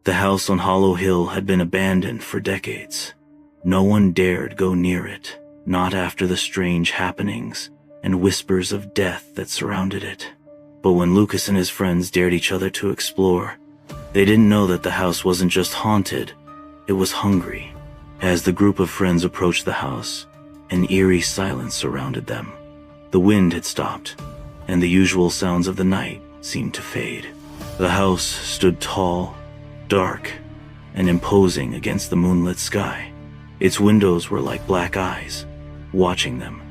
The house on Hollow Hill had been abandoned for decades. No one dared go near it, not after the strange happenings and whispers of death that surrounded it. But when Lucas and his friends dared each other to explore, they didn't know that the house wasn't just haunted, it was hungry. As the group of friends approached the house, an eerie silence surrounded them. The wind had stopped, and the usual sounds of the night seemed to fade. The house stood tall, dark, and imposing against the moonlit sky. Its windows were like black eyes, watching them,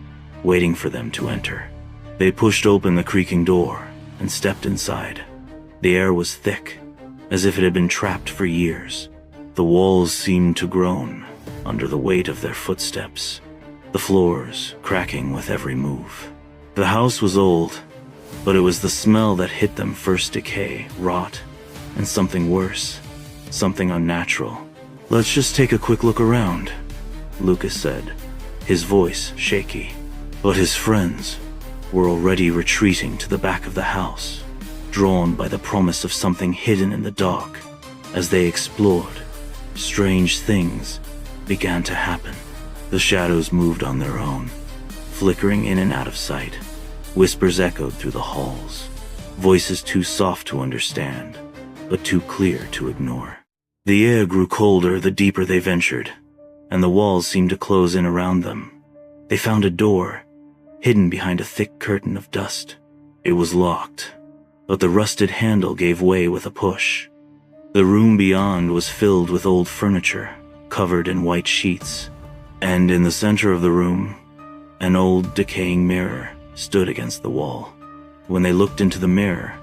waiting for them to enter. They pushed open the creaking door and stepped inside. The air was thick, as if it had been trapped for years. The walls seemed to groan under the weight of their footsteps, the floors cracking with every move. The house was old, but it was the smell that hit them first: decay, rot, and something worse, something unnatural. "Let's just take a quick look around," Lucas said, his voice shaky. But his friends were already retreating to the back of the house, drawn by the promise of something hidden in the dark. As they explored, strange things began to happen. The shadows moved on their own, flickering in and out of sight. Whispers echoed through the halls, voices too soft to understand, but too clear to ignore. The air grew colder the deeper they ventured, and the walls seemed to close in around them. They found a door, hidden behind a thick curtain of dust. It was locked, but the rusted handle gave way with a push. The room beyond was filled with old furniture, covered in white sheets, and in the center of the room, an old decaying mirror stood against the wall. When they looked into the mirror,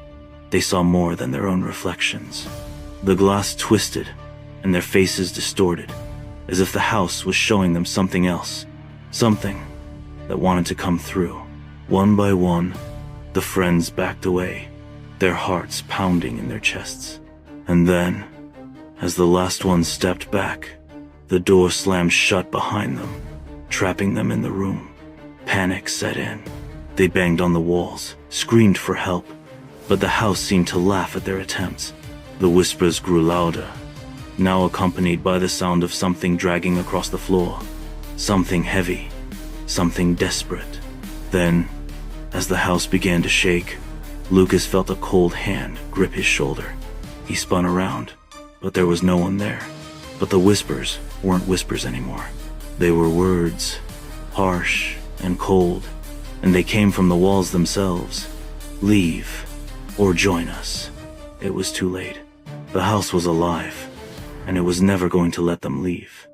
they saw more than their own reflections. The glass twisted, and their faces distorted, as if the house was showing them something else, something that wanted to come through. One by one, the friends backed away, their hearts pounding in their chests. And then, as the last one stepped back, the door slammed shut behind them, trapping them in the room. Panic set in. They banged on the walls, screamed for help, but the house seemed to laugh at their attempts. The whispers grew louder, now accompanied by the sound of something dragging across the floor. Something heavy, something desperate. Then, as the house began to shake, Lucas felt a cold hand grip his shoulder. He spun around, but there was no one there. But the whispers weren't whispers anymore. They were words, harsh and cold, and they came from the walls themselves. "Leave, or join us." It was too late. The house was alive, and it was never going to let them leave.